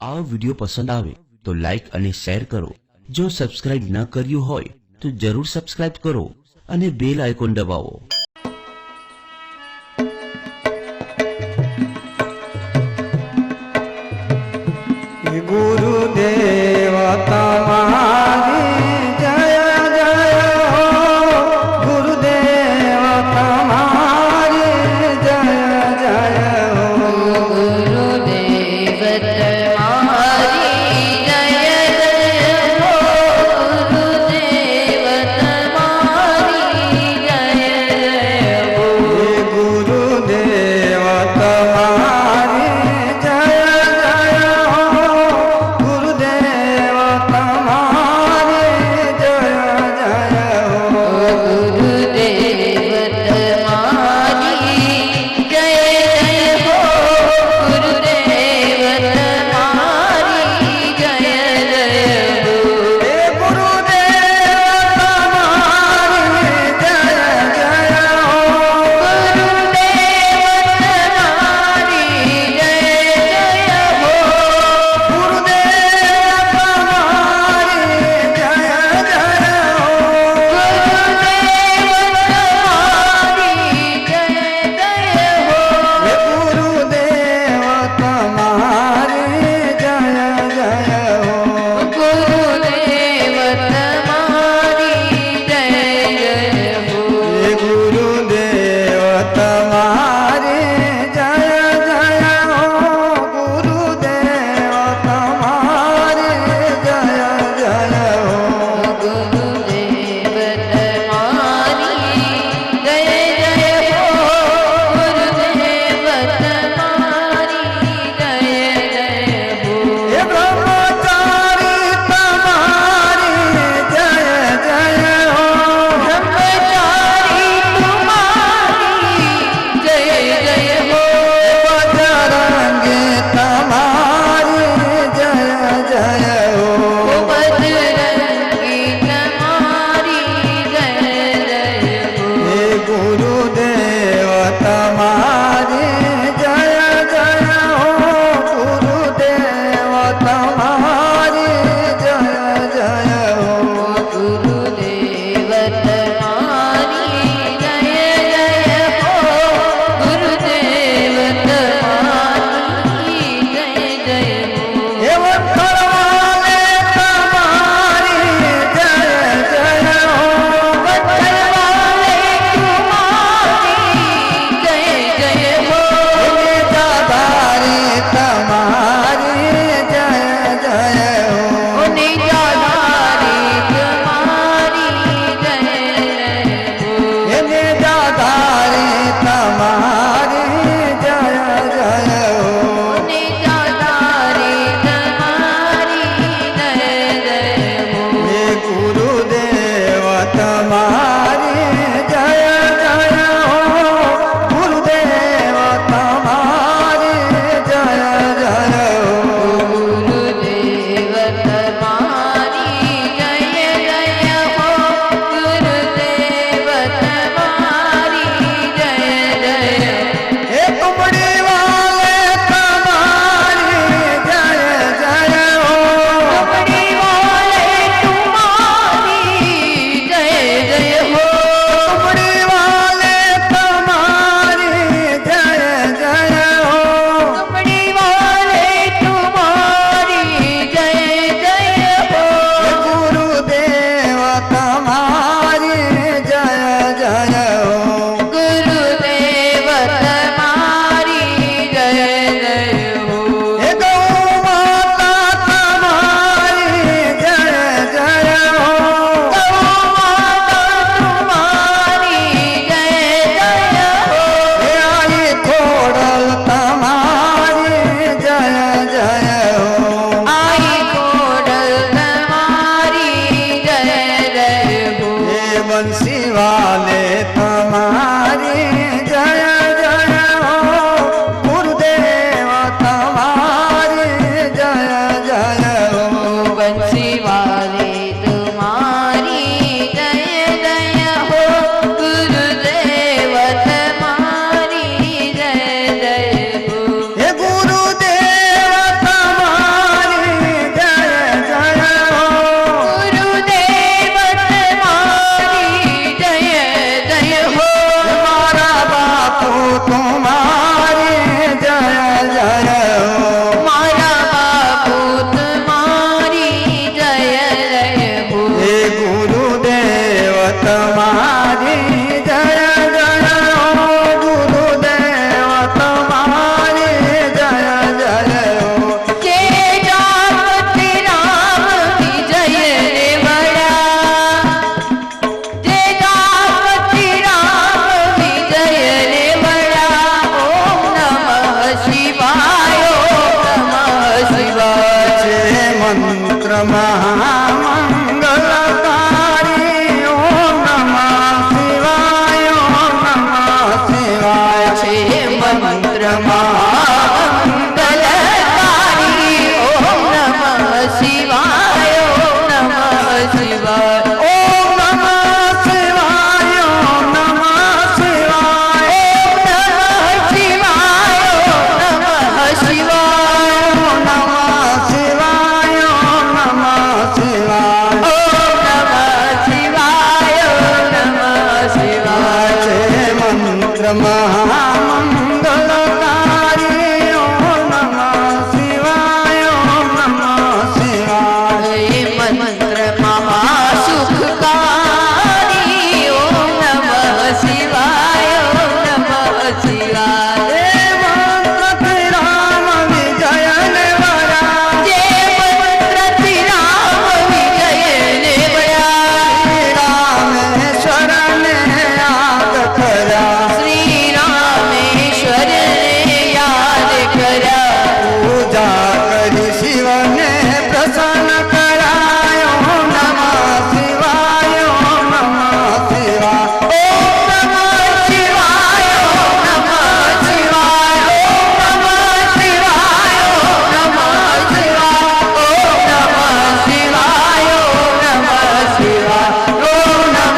આ વિડિયો પસંદ આવે તો લાઈક અને શેર કરો। જો સબસ્ક્રાઇબ ન કર્યું હોય તો જરૂર સબસ્ક્રાઇબ કરો અને બેલ આઇકોન દબાવો। गुरुदेव तमारी जय जय हो, गुरुदेव तमारी जय जय हो, गुरुदेव तमारी जय जय हो, गुरुदेव तमारी जय जय हो, गुरुदेव तमारी जय जय हो, गुरुदेव મંત્ર મહામંગલકારી ઓમ નમઃ શિવાય ઓમ નમઃ શિવાય છે મંત્ર મંગલકારી ઓમ નમઃ શિવાય ઓમ નમઃ શિવાય ઓમ નમઃ શિવાય ઓમ નમઃ શિવાય ઓમ નમઃ શિવાય ઓમ નમઃ શિવાય ઓમ નમઃ શિવાય ઓમ નમઃ શિવાય ઓમ નમઃ શિવાય ઓમ નમઃ શિવાય છે મંત્ર મહામંગલકારી ઓમ નમઃ શિવાય ઓમ નમઃ શિવાય એ મંત્ર મહાસુખકારી ઓમ નમઃ શિવાય ઓમ નમઃ શિવાય એ મંત્રથી રામ વિજય ને વરા જે મંત્રથી રામ વિજય ને વળ્યા રામેશ્વરને યાદ કર્યા શ્રી રામેશ્વરને યાદ કર્યા પૂજા કરી શિવને પ્રસન્ન કરાયો ઓમ નમઃ શિવાય ઓમ નમઃ શિવાય ઓમ નમઃ શિવાય ઓમ નમઃ શિવાય ઓમ નમઃ શિવાય ઓમ નમઃ શિવાય ઓમ નમઃ શિવાય ઓમ નમઃ શિવાય ઓમ નમઃ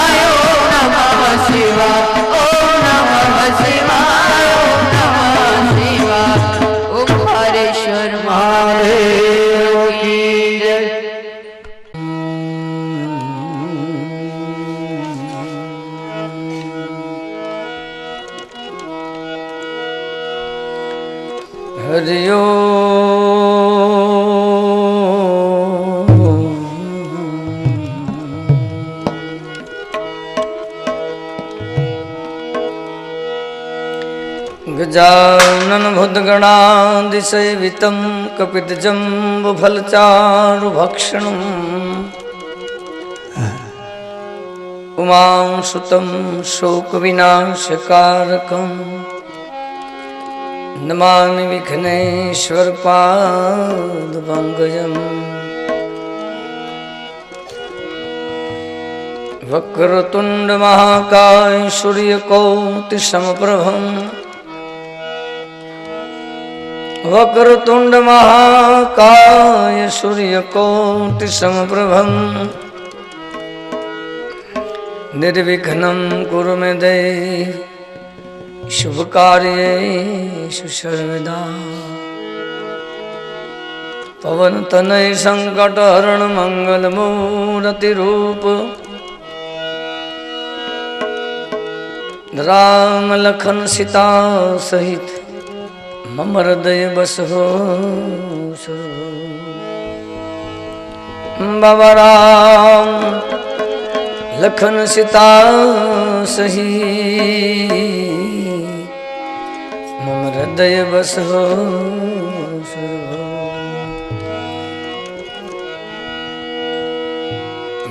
શિવાય ઓમ નમઃ શિવાય ઓમ નમઃ શિવાય ઓમકારેશ્વર મહાદેવ કી જય હરિયો ગજાનન ભૂતગણાદિસેવિતં કપિતજંબુફલચારુભક્ષણં ઉમાંસુतं શોકવિનાશકારકં નમામિ વિઘ્નેશ્વરપાદપંકજम् વક્રતુંડ મહાકાય સૂર્યકોટિસમપ્રભં વક્રતુંડ મહાકાય સૂર્યકોટિસમપ્રભં નિર્વિઘ્नं કુરુ મે દેવ શુભકાર્યેષુ સર્વદા પવનતનય સંકટહરણ મંગલમૂર્તિરૂપ રામ લખન સીતા સહિત મમ હૃદય બસો બાબા રામ લખન સીતા સહિત મમ હૃદય બસો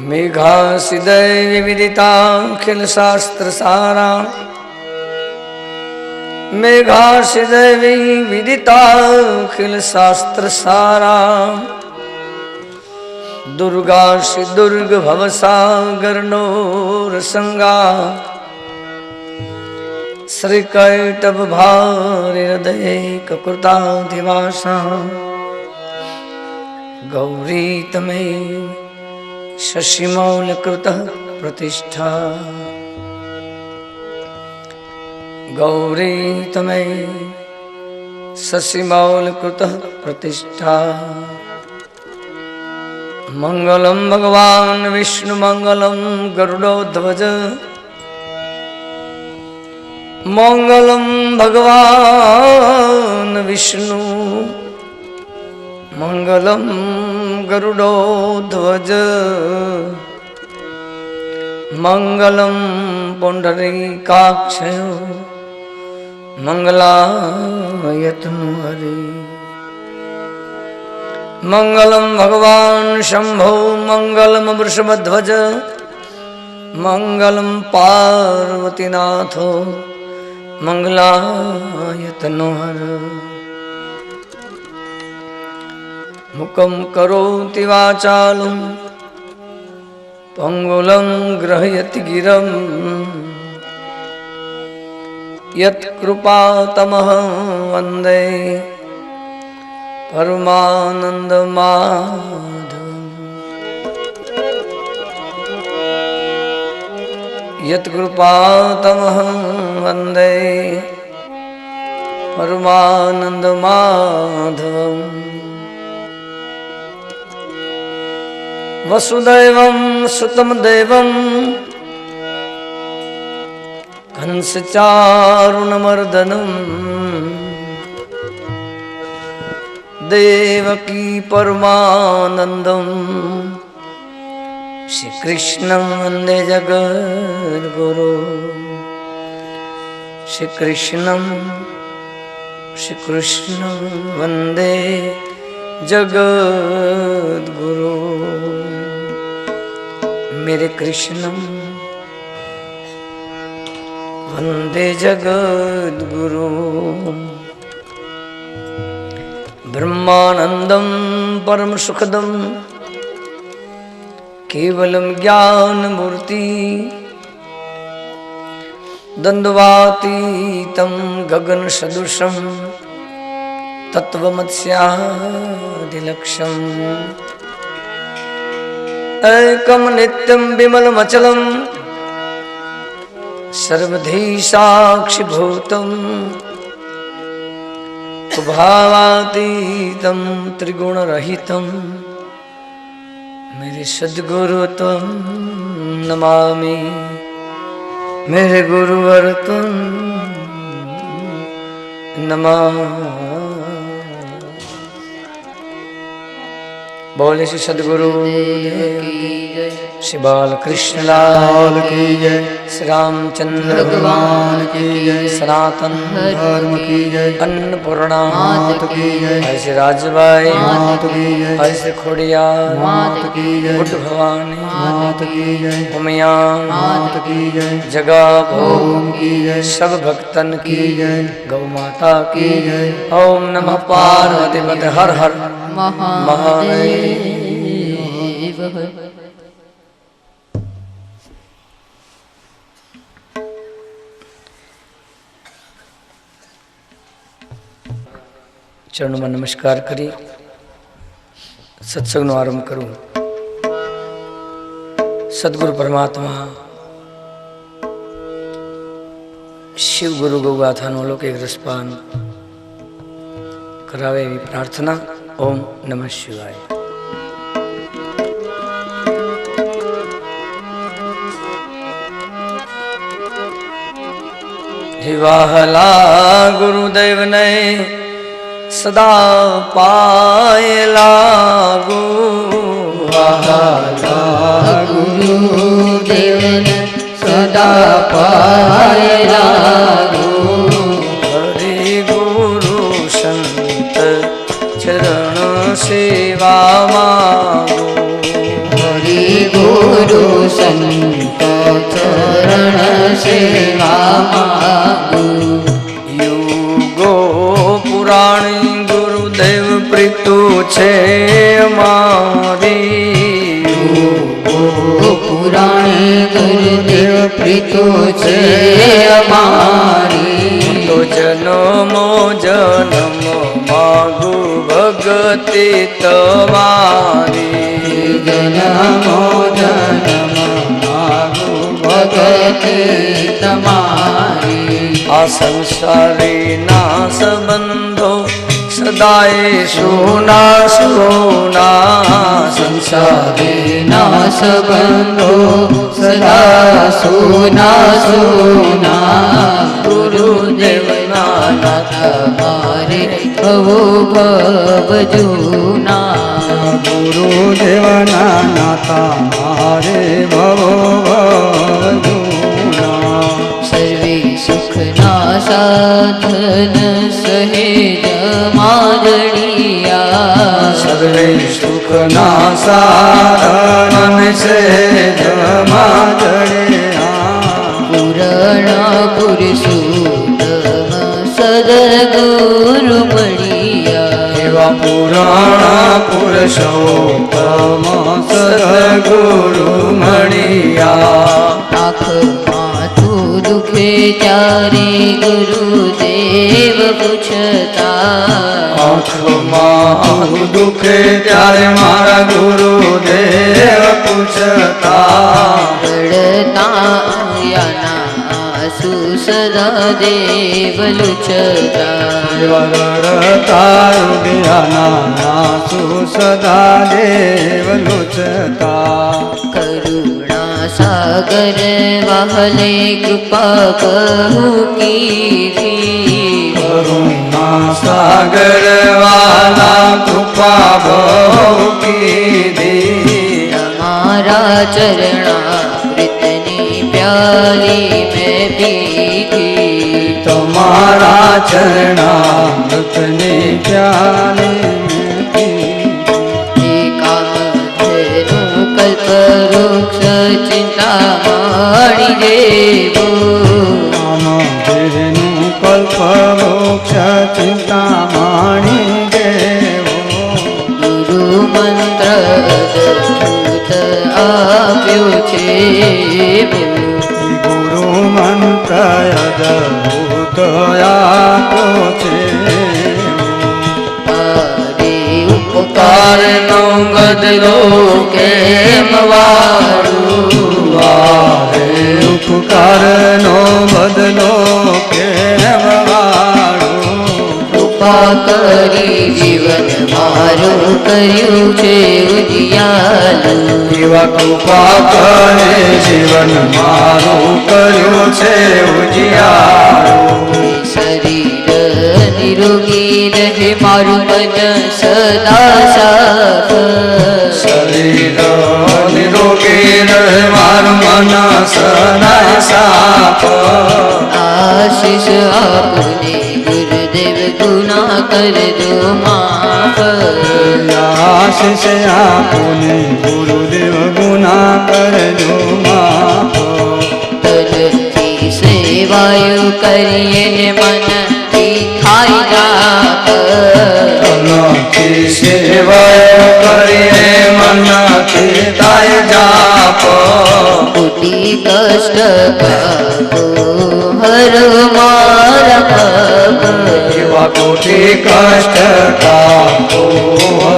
મેઘાસિદય વિવિદિતાખિલ શાસ્ત્ર સારા મેઘાસિદય વિવિદિતાખિલ શાસ્ત્ર સારા દુર્ગાશિ દુર્ગ ભવસાગરનો રસંગા શ્રી કૈટભ ભારે હૃદય કૃતાધિવાસા ગૌરી તમે શશિમૌલકૃત પ્રતિષ્ઠા ગૌરી તમે શશિમૌલકૃત પ્રતિષ્ઠા મંગલમ ભગવાન વિષ્ણુ મંગલમ ગરુડોધ્વજ મંગલમ ભગવાન વિષ્ણુ મંગલમ ગરુડોધ્વજ મંગલમ પુંડરીકાક્ષય મંગલાયતનુ હરિ મંગલમ ભગવાન શંભો મંગલમ વૃષભધ્વજ મંગલમ પાર્વતીનાથો મંગલાયતનો હર मुखं करोति वाचालं पंगुलं ग्रह्यति गिरं यत्कृपातमहं वन्दे परमानन्दमाधवम्। यत्कृपातमहं वन्दे परमानन्दमाधवम्। वसुदैवं सुतं देवं कंसचारुणमर्दनं देवकी परमानन्दं श्रीकृष्णं वन्दे जगद्गुरो। श्रीकृष्णं वन्दे जगद्गुरो। मेरे कृष्णं वन्दे जगद्गुरो। ब्रह्मानन्दं परम सुखदं केवलं ज्ञानमूर्ति द्वन्द्वातीतं गगनसदृशं तत्त्वमस्यादिलक्ष्यम् एकं नित्यं विमलमचलं सर्वधी साक्षिभूतं भावातीतं त्रिगुणरहितं मेरे सद्गुरु त्वं नमामि। मेरे गुरुवर त्वं नमामि। बोले श्री सद्गुरु श्री बालकृष्ण लाल की जय। श्री रामचंद्र भगवान की जय। सनातन धर्म की जय। अन्नपूर्णा मात की जय। ऐसे राजबाई मात की जय। ऐसे खोड़िया मात की जय। बुद्ध भवानी मात की जय। उमिया मात की जय। जगा भोम की जय। सब भक्तन की जय। गौ माता की जय। ओम नमः पार्वती पते हर हर महादेव। चरण में नमस्कार करी सत्संग नो आरंभ करूं। सद्गुरु परमात्मा शिव गुरु गौगाथा नो लौकिक रसपान करावे एवी प्रार्थना। ओम नमः शिवाय। हिवाहला गुरुदेव ने सदा पाए लागू। वाहला गुरुदेव ने सदा पाए लागू। हरि गुरु संत चरण सेवा मागो। हरि गुरु संत चरण सेवा मागो। युगो पुराणी गुरुदेव प्रीतु छे मारी। युगो पुराणी गुरुदेव प्रीतु छे मारी। तो जन्मो जन्म मागु भगति तमारी। जन्मो जन्म मागु भगति तमारी। आ संसारी ना संबंधो सदाए सोना सोना। संसारी ना संबंधो सदा सोना सोना। गुरुदेव नाथ हमारे भवो भव जूना। गुरुदेव नाथ हमारे भवो भव जूना। सर्वे सुखना साधन सहेज माजड़िया। सर्वे सुखना साधन सहेज माजड़िया। पुराण पुरुषोत्तम सद्गुरु मणिया। एवा પુરાણ પુરુષોત્તમ સદગુરુ મળ્યા. આંખ માથું દુખે ત્યારે ગુરુદેવ પૂછતા. આંખમાં દુખે ત્યારે મારા ગુરુદેવ પૂછતા. રડતા આયાના આંસુ સદા દેવ લૂછતા. રડતા રૂપિયાના આંસુ સદા દેવ લૂછતા. કરુણા સાગર વહલે કૃપા બહુ કીધી. કરુણા સાગર વાલા કૃપા બહુ કીધી. તમારા ચરણામૃતની પ્યાલી મેં પીધી. તમારા ચરણામૃતની પ્યાલી એકામધેનું કલ્પવૃક્ષ ચિંતામણી દેવું. રામદેવનું કલ્પવૃક્ષ ચિંતામણી દેવો. ગુરુ મંત્ર અદભુત આપ્યો છે. ગુરુ મંત્ર અદભુત આપ્યો છે. અરે ઉપકારનો બદલો કેમ વાળું. વારે ઉપકારનો બદલો કેમ વાળું. કૃપા કરી જીવન મારું કર્યું છે ઉજિયાલું. એવા કૃપા કરે જીવન મારું કર્યું છે ઉજિયારું. શરીર નિરોગી રહે મારું મન સદા સાફ. શરીર નિરોગી રહે મારું મન સદા સાફ. આશીષ આપને ગુરુદેવ ગુના કર દો માફ. આશીષ આપોને ગુરુદેવ ગુના કરજો માફ. તનથી સેવાયું કરીએ ને મનથી થાય જાપ. મનથી સેવા કરીએ મનથી થાય જાપ. કોટી કષ્ટ પાપો હર મારા પાપ. એવા કોટી કષ્ટ કાપો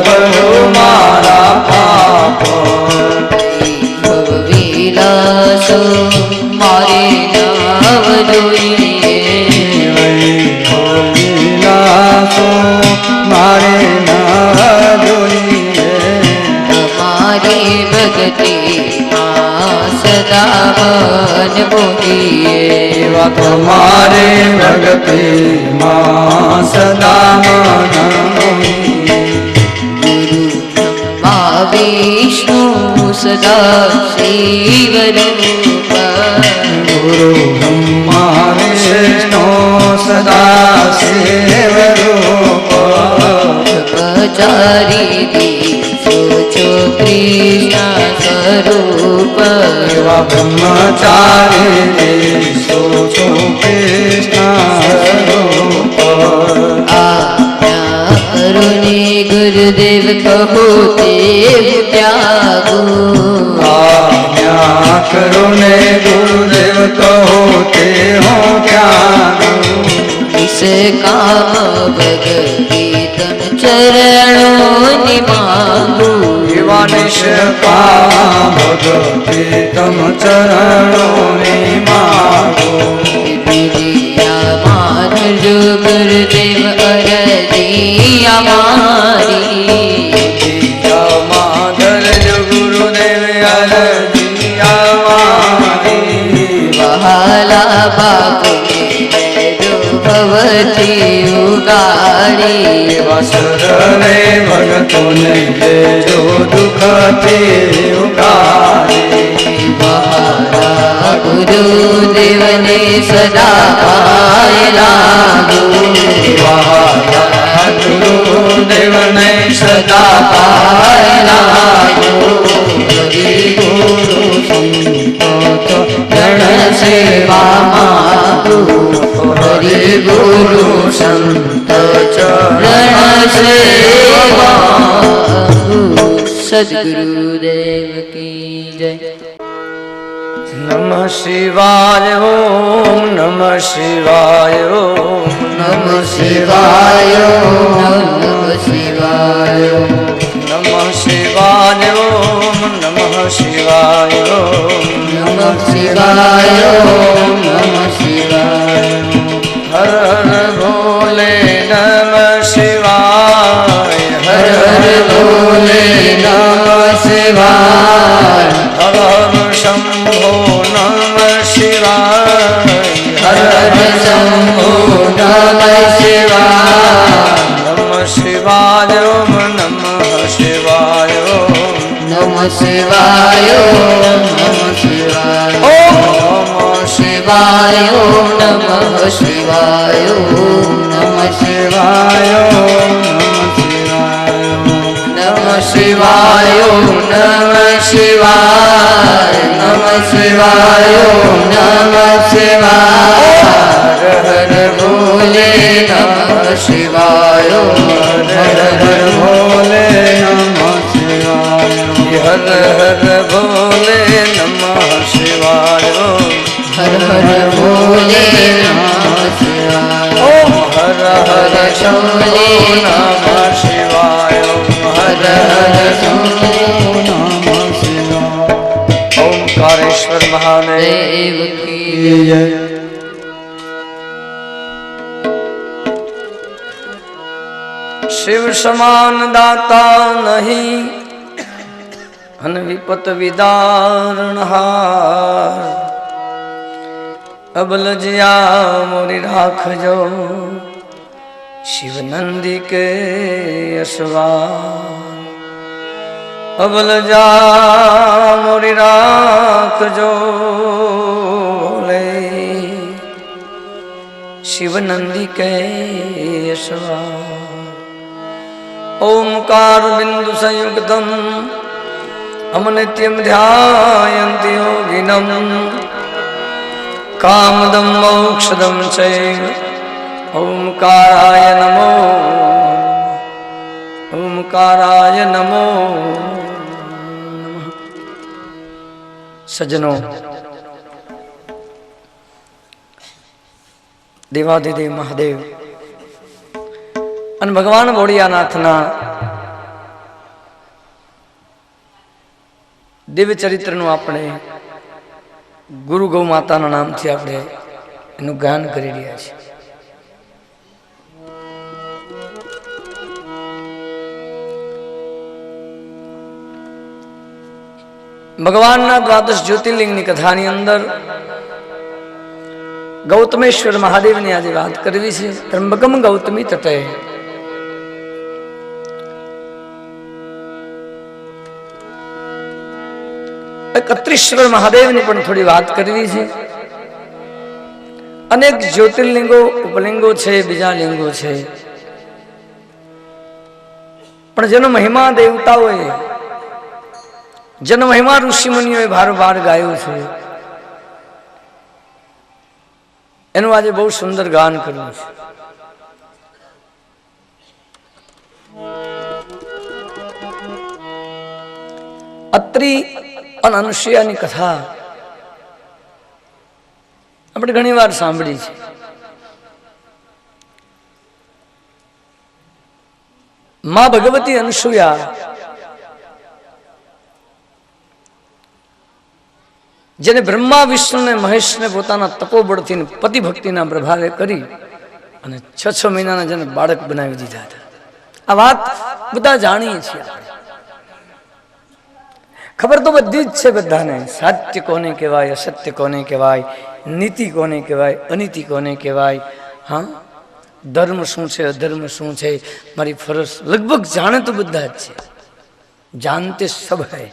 હરો મારા પાપ. ભવ વિલાસો મારે નાવ જોઈએ. વિલાસો મારે ના જોઈએ. તમારી ભક્તિમાં સદા મન મોહીએ. એવા તમારે ભક્તિમાં સદા મન મોહીએ. ગુરુ બ્રહ્મા વિષ્ણુ સદા શિવ રૂપ. ગુરુ બ્રહ્મા વિષ્ણુ સદા શિવ રૂપ. બ્રહ્મચારી દીસો છો કૃષ્ણ સ્વરૂપ. એવા બ્રહ્મચારી દેશો છો કૃષ્ણ સ્વરૂપ. આજ્ઞા કરો ને ગુરુદેવ કહો તે ત્યાગો. આજ્ઞા કરો ને ગુરુદેવ કહો તે હું ત્યાગું. નિષ્કામ ભક્તિ તન ચરણોની માંગું. એવા નિષ્કામ ભક્તિ તમ ચરણોની માગો. વિદ્યામાં ધરજો ગુરુદેવ અરજી અમારી. ધરજો ગુરુદેવ અરજી અમારી. વહાલા બાપુને ભવથી ઉગાડી. એવા સરળે ભગતોને દેજો દુઃખથી ઉગાડી. મહારા ગુરુદેવને સદા પાય લાગુ. ગુરુદેવને સદા પાય લાગો. ગુરુ સંત જન સેવા માગું. હરિ ગુરુ સંત ચરણ સેવા સદગુરુદેવ કી જય. નમઃ શિવાય ઓમ નમઃ શિવાય ઓમ નમઃ શિવાય નમઃ શિવાય નમઃ શિવાય ઓમ નમઃ શિવાય ઓમ નમઃ શિવાય નમઃ શિવાય. હર હર ભોલે નમઃ શિવાય હર હર ભોલે નમઃ શિવાય. હર હર શંભો નમઃ શિવાય હર હર શંભો નમઃ શિવાય. નમઃ શિવાય ઓમ નમઃ શિવાય ઓમ નમઃ શિવાય નમઃ શિવાય. ઓમ નમઃ શિવાય નમઃ શિવાય નમઃ શિવાય નમઃ શિવાય નમઃ શિવાય નમઃ શિવાય નમઃ શિવાય. હર હર ભોલે નમઃ શિવાય હર હર ભોલે નમઃ શિવાય. હર હર ભોલે નમઃ શિવાય હર હર ભોલે નમઃ શિવાય. ઓમ હર હર શંભો ભોલે નમઃ શિવાય હર હર શંભો નમઃ શિવાય. ઓમકારેશ્વર મહાદેવ દેવ કી જય. શિવ સમાન દાતા નહીં અન વિપત વિદારણહાર અબલ જયા મોરી રાખજો શિવ નંદી કે અસવાર અબલ જા મોરી રાખજો લે શિવ નંદી કે અસવાર ओंकार बिंदु संयुक्तम अमनित्यम ध्यायन्ति योगिनम कामदम मोक्षदम चैव ओंकाराय नमो ओंकाराय नमो नमः। सज्जनों, देवाधिदेव महादेव અને ભગવાન ભોળિયાનાથના દિવ્ય ચરિત્રનું આપણે ગુરુ ગૌ માતાના નામથી આપણે એનું ગાન કરી રહ્યા છીએ. ભગવાનના દ્વાદશ જ્યોતિર્લિંગની કથાની અંદર ગૌતમેશ્વર મહાદેવની આજે વાત કરવી છે. ત્રંબકમ ગૌતમી તટે કત્રીશ્વર મહાદેવની પણ થોડી વાત કરવી છે. અનેક જ્યોતિર્લિંગો ઉપલિંગો છે, બીજા લિંગો છે, પણ જેનો મહિમા દેવતાઓએ, જેનો મહિમા ઋષિ મુનિઓએ ભારોભાર ગાયો છે, એનું આજે બહુ સુંદર ગાન કર્યું છે. અત્રિ અને અનુસૂયાની કથા આપણે ઘણી વાર સાંભળી છે. માં ભગવતી અનુસૂયા જેને બ્રહ્મા વિષ્ણુ ને મહેશ ને પોતાના તપોબળથી પતિ ભક્તિના પ્રભાવે કરી અને 6 મહિનાના જેને બાળક બનાવી દીધા હતા. આ વાત બધા જાણીએ છીએ. ખબર તો બધી જ છે બધાને. સત્ય કોને કહેવાય, અસત્ય કોને કહેવાય, નીતિ કોને કહેવાય, અનીતિ કોને કહેવાય, હા, ધર્મ શું છે, અધર્મ શું છે, મારી ફરજ લગભગ જાણે તો બધા જ છે. જાનતે સબ હૈ.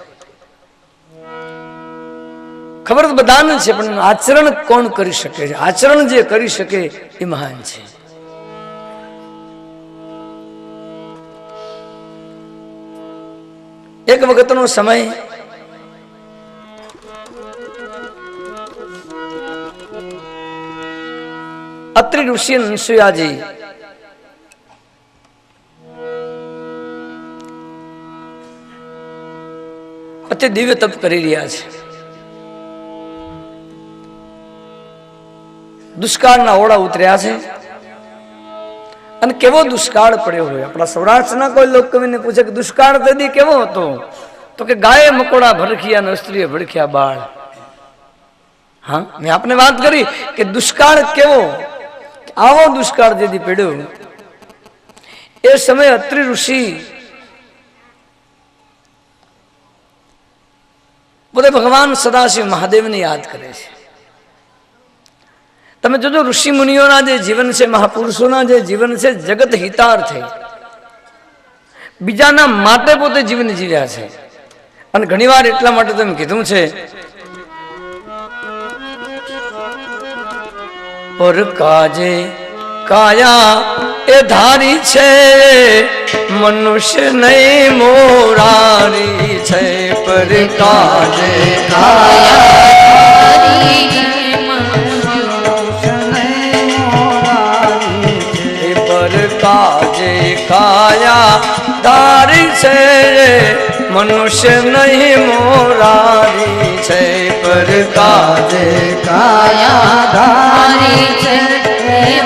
ખબર તો બધાને છે, પણ આચરણ કોણ કરી શકે છે? આચરણ જે કરી શકે એ મહાન છે. એક વખતનો સમય અત્રિ ઋષિ અનસૂયાજી અતિ દિવ્ય તપ કરી રહ્યા છે. દુષ્કાળના ઓળા ઉતર્યા છે અને કેવો દુષ્કાળ પડ્યો હોય. આપણા સૌરાષ્ટ્રના કોઈ લોક કવિને પૂછે કે દુષ્કાળ તેથી કેવો હતો, તો કે ગાયે મકોડા ભડખ્યા ને સ્ત્રીએ ભડખ્યા બાળ. હા, મેં આપને વાત કરી કે દુષ્કાળ કેવો, આવો દુષ્કાળ જેથી પડ્યો. એ સમયે અત્રિ ઋષિ બધે ભગવાન સદાશિવ મહાદેવને યાદ કરે છે. તમે જોજો ઋષિ મુનિઓના જે જીવન છે, મહાપુરુષોના જે જીવન છે, જગત હિતાર્થે બીજાના માટે પોતે જીવન જીવ્યા છે. અને ઘણી વાર એટલા માટે તમે કીધું છે પર કાજે કાયા એ ધારી છે મનુષ્ય નહીં મોરારી છે. પર કાજે કાજે કાયા ધારી છે મનુષ્ય નહીં મોરારી છે. પર કાજે કાયા ધારી છે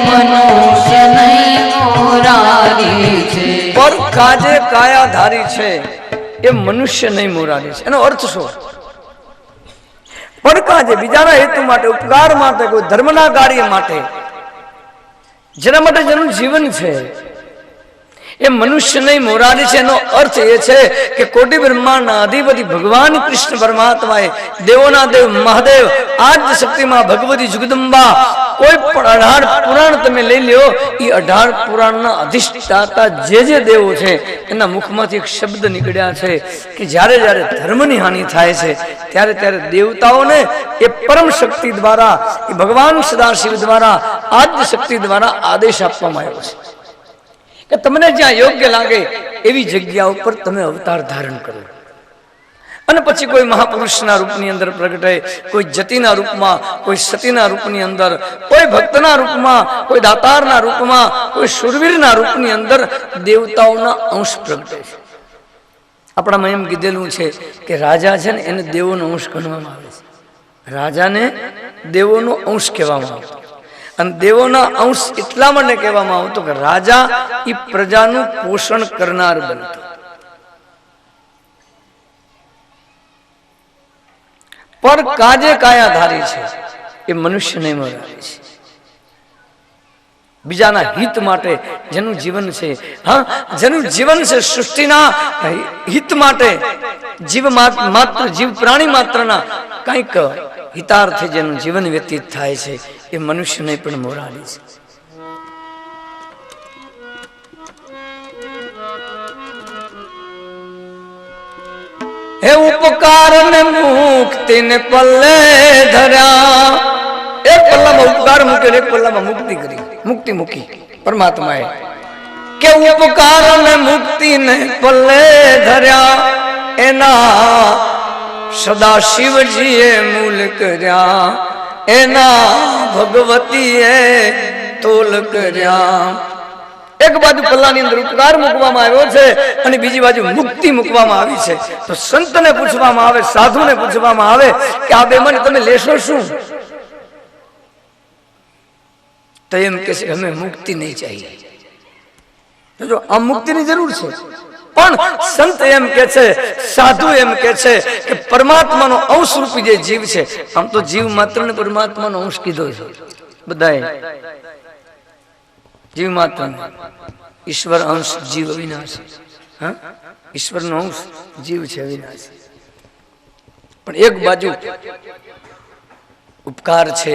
મનુષ્ય નહીં મોરારી છે. પર કાજે કાયા ધારી છે એ મનુષ્ય નહીં મોરારી છે. એનો અર્થ શું? પર કાજે બીજાના હેતુ માટે, ઉપકાર માટે, કોઈ ધર્મના કાર્ય માટે, જેના માટે જેનું જીવન છે એ મનુષ્ય નહીં મોરારી છે. એનો અર્થ એ છે કે કોટી બ્રહ્માંડના અધિપતિ ભગવાન કૃષ્ણ પરમાત્માએ, દેવોના દેવ મહાદેવ, આદ્ય શક્તિમાં ભગવતી જગદંબા, કોઈ પણ 18 પુરાણ તમે લઈ લ્યો, એ 18 પુરાણના અધિષ્ઠાતા જે દેવો છે એના મુખમાંથી એક શબ્દ નીકળ્યા છે કે જ્યારે જ્યારે ધર્મની હાનિ થાય છે ત્યારે ત્યારે દેવતાઓને એ પરમ શક્તિ દ્વારા, એ ભગવાન સદાશિવ દ્વારા, આદ્ય શક્તિ દ્વારા આદેશ આપવામાં આવ્યો છે કે તમને જ્યાં યોગ્ય લાગે એવી જગ્યા ઉપર તમે અવતાર ધારણ કરો. અને પછી કોઈ મહાપુરુષના રૂપની અંદર પ્રગટે, કોઈ જતીના રૂપમાં, કોઈ સતીના રૂપની અંદર, કોઈ ભક્તના રૂપમાં, કોઈ દાતારના રૂપમાં, કોઈ શુરવીરના રૂપની અંદર દેવતાઓના અંશ પ્રગટે છે. આપણામાં એમ કીધેલું છે કે રાજા છે ને એને દેવોનો અંશ ગણવામાં આવે છે. રાજાને દેવોનો અંશ કહેવામાં આવે. અને દેવોના અંશ એટલા માટે કહેવામાં આવતો કે રાજા એ પ્રજાનું પોષણ કરનાર બનતો. પર કાજે કાયા ધારી છે એ મનુષ્ય નહીં મોરારી છે. બીજાના હિત માટે જેનું જીવન છે, હા, જેનું જીવન છે સૃષ્ટિના હિત માટે, જીવ માત્ર, જીવ પ્રાણી માત્રના કંઈક હિતાર્થે જેનું જીવન વ્યતીત થાય છે એ મનુષ્ય નહીં પણ મોરારી છે. હે ઉપકાર ને મુક્તિ ને પલ્લે ધર્યા. એક પલ્લામાં ઉપકાર મૂક્યો, એક પલ્લામાં મુક્તિ કરી, મુક્તિ મૂકી પરમાત્માએ. કે ઉપકાર ને મુક્તિ ને પલ્લે ધર્યા, એના સદા શિવજીએ મૂલ કર્યા, એના ભગવતીએ તોલ કર્યા. એક બાજુ પલ્લાની અંદર ઉપકાર મૂકવામાં આવ્યો છે અને બીજી બાજુ મુક્તિ મૂકવામાં આવી છે. તો સંતને પૂછવામાં આવે, સાધુને પૂછવામાં આવે કે આ બે મને તમે લેશો શું? તો એમ કે છે અમે મુક્તિ નહીં ચાહીએ. જો આ મુક્તિની જરૂર છે, પણ સંત એમ કે છે, સાધુ એમ કે છે કે પરમાત્માનો અંશ રૂપી જે જીવ છે, આમ તો જીવ માત્ર ને પરમાત્માનો અંશ કીધો છે બધાએ, જીવ માત્ર, ઈશ્વર અંશ જીવ અવિનાશી. હા, ઈશ્વરનો અંશ જીવ છે અવિનાશી. પણ એક બાજુ ઉપકાર છે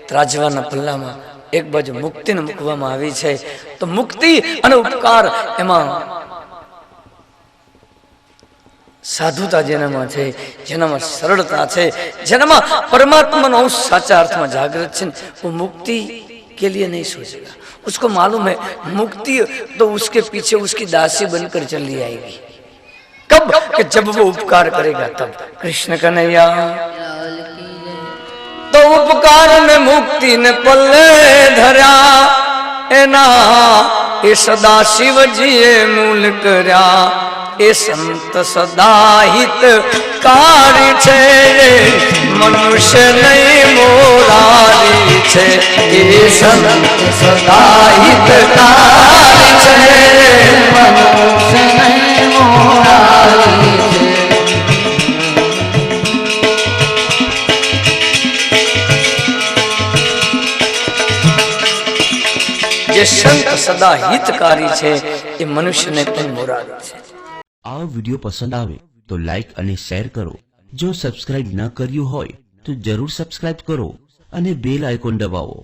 ત્રાજવાના પલ્લામાં, એક બાજુ મુક્તિને મૂકવામાં આવી છે. તો મુક્તિ અને ઉપકાર એમાં સાધુતા જેનામાં છે, જેનામાં સરળતા છે, જેનામાં પરમાત્માનો અંશ સાચા અર્થમાં જાગૃત છે, वो मुक्ति के लिए नहीं सोचेगा. उसको मालूम है मुक्ति तो उसके पीछे उसकी दासी बनकर चली आएगी. कब? कि जब वो उपकार करेगा तब. कृष्ण कन्हैया. तो उपकार में मुक्ति ने पल्ले धर्या, एना એ સદા શિવજીએ મૂલ કર્યા એ સંત સદા હિતકારી છે મનુષ્ય નહીં મોરારી છે એ સંત સદા હિતકારી છે મનુષ્ય નહીં મોરારી છે. જે સંત સદા હિતકારી છે એ મનુષ્યને પણ મોરારી છે. આ વિડીયો પસંદ આવે તો લાઈક અને શેર કરો. જો સબસ્ક્રાઇબ ન કર્યું હોય તો જરૂર સબસ્ક્રાઇબ કરો અને બેલ આઇકોન દબાવો.